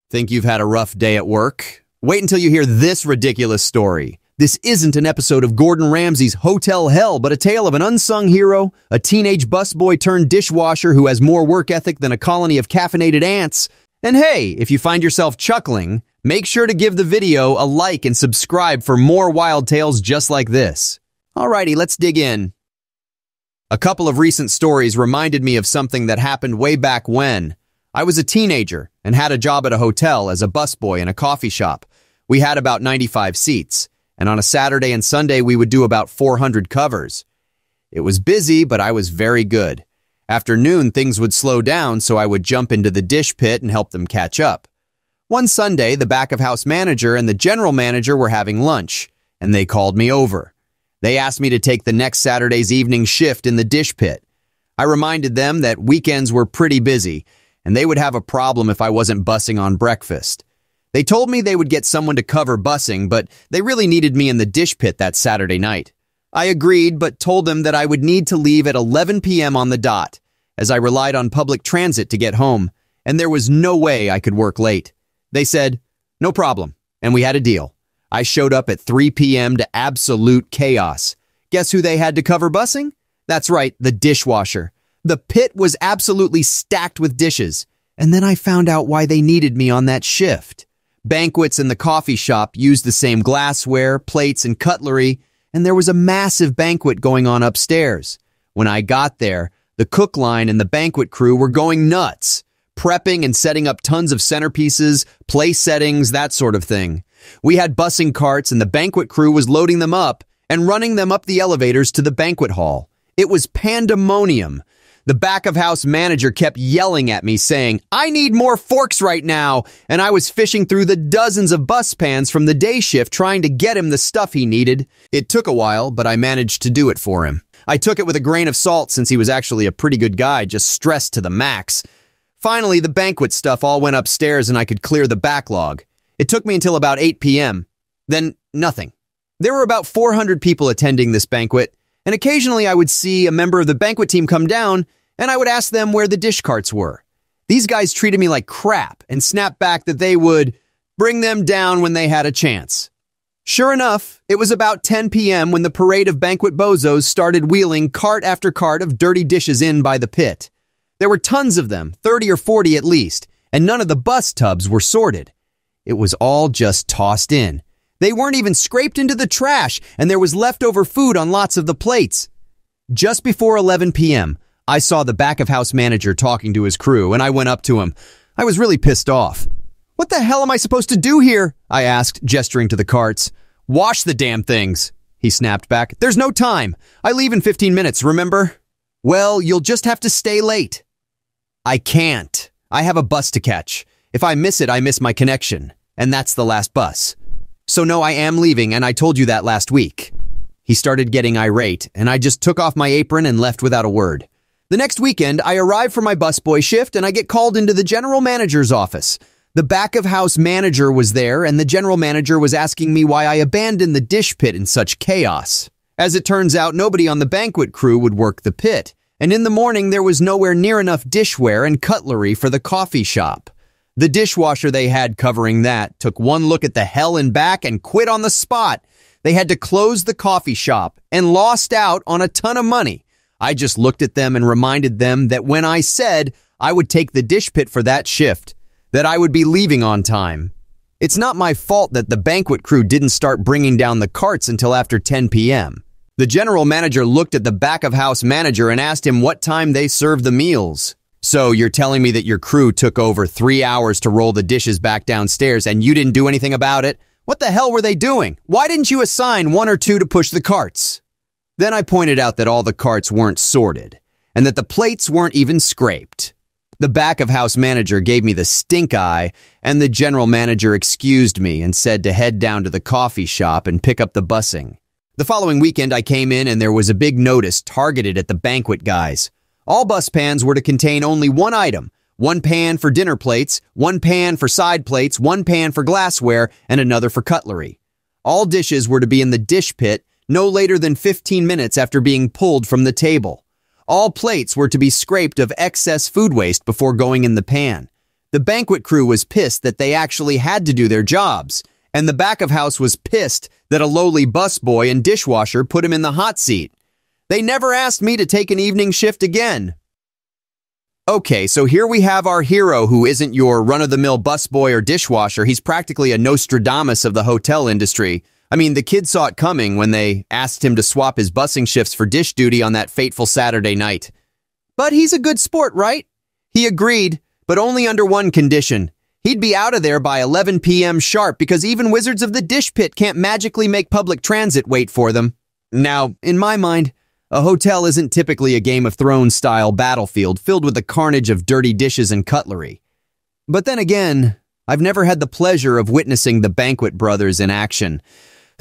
Think you've had a rough day at work? Wait until you hear this ridiculous story. This isn't an episode of Gordon Ramsay's Hotel Hell, but a tale of an unsung hero, a teenage busboy turned dishwasher who has more work ethic than a colony of caffeinated ants. And hey, if you find yourself chuckling, make sure to give the video a like and subscribe for more wild tales just like this. Alrighty, let's dig in. A couple of recent stories reminded me of something that happened way back when. I was a teenager and had a job at a hotel as a busboy in a coffee shop. We had about 95 seats, and on a Saturday and Sunday we would do about 400 covers. It was busy, but I was very good. After noon, things would slow down, so I would jump into the dish pit and help them catch up. One Sunday, the back-of-house manager and the general manager were having lunch, and they called me over. They asked me to take the next Saturday's evening shift in the dish pit. I reminded them that weekends were pretty busy, and they would have a problem if I wasn't bussing on breakfast. They told me they would get someone to cover bussing, but they really needed me in the dish pit that Saturday night. I agreed, but told them that I would need to leave at 11 p.m. on the dot, as I relied on public transit to get home, and there was no way I could work late. They said, "No problem," and we had a deal. I showed up at 3 p.m. to absolute chaos. Guess who they had to cover bussing? That's right, the dishwasher. The pit was absolutely stacked with dishes, and then I found out why they needed me on that shift. Banquets in the coffee shop used the same glassware, plates, and cutlery, and there was a massive banquet going on upstairs. When I got there, the cook line and the banquet crew were going nuts, prepping and setting up tons of centerpieces, place settings, that sort of thing. We had bussing carts, and the banquet crew was loading them up and running them up the elevators to the banquet hall. It was pandemonium. The back-of-house manager kept yelling at me, saying, "I need more forks right now," and I was fishing through the dozens of bus pans from the day shift trying to get him the stuff he needed. It took a while, but I managed to do it for him. I took it with a grain of salt since he was actually a pretty good guy, just stressed to the max. Finally, the banquet stuff all went upstairs and I could clear the backlog. It took me until about 8 p.m. Then, nothing. There were about 400 people attending this banquet, and occasionally I would see a member of the banquet team come down, and I would ask them where the dish carts were. These guys treated me like crap and snapped back that they would bring them down when they had a chance. Sure enough, it was about 10 p.m. when the parade of banquet bozos started wheeling cart after cart of dirty dishes in by the pit. There were tons of them, 30 or 40 at least, and none of the bus tubs were sorted. It was all just tossed in. They weren't even scraped into the trash, and there was leftover food on lots of the plates. Just before 11 p.m., I saw the back-of-house manager talking to his crew, and I went up to him. I was really pissed off. "What the hell am I supposed to do here?" I asked, gesturing to the carts. "Wash the damn things," he snapped back. "There's no time. I leave in 15 minutes, remember?" "Well, you'll just have to stay late." "I can't. I have a bus to catch. If I miss it, I miss my connection, and that's the last bus. So no, I am leaving, and I told you that last week." He started getting irate, and I just took off my apron and left without a word. The next weekend, I arrive for my busboy shift, and I get called into the general manager's office. The back-of-house manager was there, and the general manager was asking me why I abandoned the dish pit in such chaos. As it turns out, nobody on the banquet crew would work the pit, and in the morning there was nowhere near enough dishware and cutlery for the coffee shop. The dishwasher they had covering that took one look at the hell and back and quit on the spot. They had to close the coffee shop and lost out on a ton of money. I just looked at them and reminded them that when I said I would take the dish pit for that shift, that I would be leaving on time. It's not my fault that the banquet crew didn't start bringing down the carts until after 10 p.m. The general manager looked at the back-of-house manager and asked him what time they served the meals. "So you're telling me that your crew took over 3 hours to roll the dishes back downstairs and you didn't do anything about it? What the hell were they doing? Why didn't you assign 1 or 2 to push the carts?" Then I pointed out that all the carts weren't sorted and that the plates weren't even scraped. The back-of-house manager gave me the stink eye, and the general manager excused me and said to head down to the coffee shop and pick up the bussing. The following weekend I came in and there was a big notice targeted at the banquet guys. All bus pans were to contain only one item, 1 pan for dinner plates, 1 pan for side plates, 1 pan for glassware, and another for cutlery. All dishes were to be in the dish pit no later than 15 minutes after being pulled from the table. All plates were to be scraped of excess food waste before going in the pan. The banquet crew was pissed that they actually had to do their jobs, and the back of house was pissed that a lowly busboy and dishwasher put him in the hot seat. They never asked me to take an evening shift again. Okay, so here we have our hero who isn't your run-of-the-mill busboy or dishwasher. He's practically a Nostradamus of the hotel industry. I mean, the kid saw it coming when they asked him to swap his busing shifts for dish duty on that fateful Saturday night. But he's a good sport, right? He agreed, but only under one condition. He'd be out of there by 11 p.m. sharp because even wizards of the dish pit can't magically make public transit wait for them. Now, in my mind, a hotel isn't typically a Game of Thrones-style battlefield filled with the carnage of dirty dishes and cutlery. But then again, I've never had the pleasure of witnessing the Banquet brothers in action,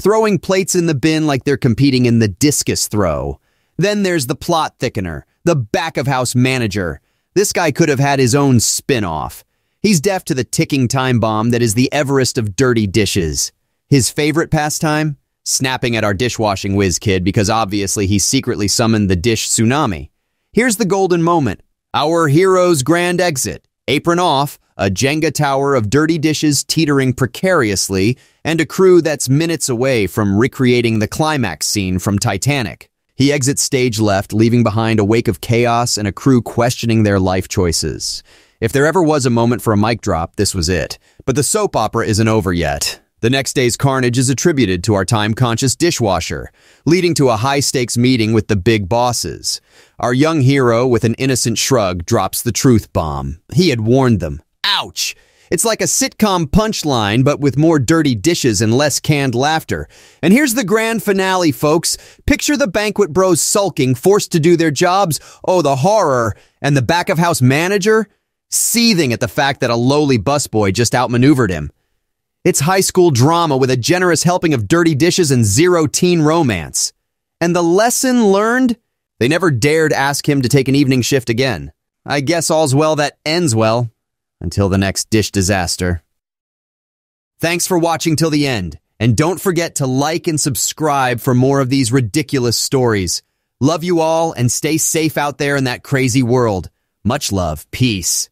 throwing plates in the bin like they're competing in the discus throw. Then there's the plot thickener, the back-of-house manager. This guy could have had his own spin-off. He's deaf to the ticking time bomb that is the Everest of dirty dishes. His favorite pastime? Snapping at our dishwashing whiz kid because obviously he secretly summoned the dish tsunami. Here's the golden moment. Our hero's grand exit. Apron off, a Jenga tower of dirty dishes teetering precariously, and a crew that's minutes away from recreating the climax scene from Titanic. He exits stage left, leaving behind a wake of chaos and a crew questioning their life choices. If there ever was a moment for a mic drop, this was it. But the soap opera isn't over yet. The next day's carnage is attributed to our time-conscious dishwasher, leading to a high-stakes meeting with the big bosses. Our young hero, with an innocent shrug, drops the truth bomb. He had warned them. Ouch! It's like a sitcom punchline, but with more dirty dishes and less canned laughter. And here's the grand finale, folks. Picture the Banquet bros sulking, forced to do their jobs. Oh, the horror. And the back-of-house manager? Seething at the fact that a lowly busboy just outmaneuvered him. It's high school drama with a generous helping of dirty dishes and zero teen romance. And the lesson learned? They never dared ask him to take an evening shift again. I guess all's well that ends well. Until the next dish disaster. Thanks for watching till the end. And don't forget to like and subscribe for more of these ridiculous stories. Love you all and stay safe out there in that crazy world. Much love. Peace.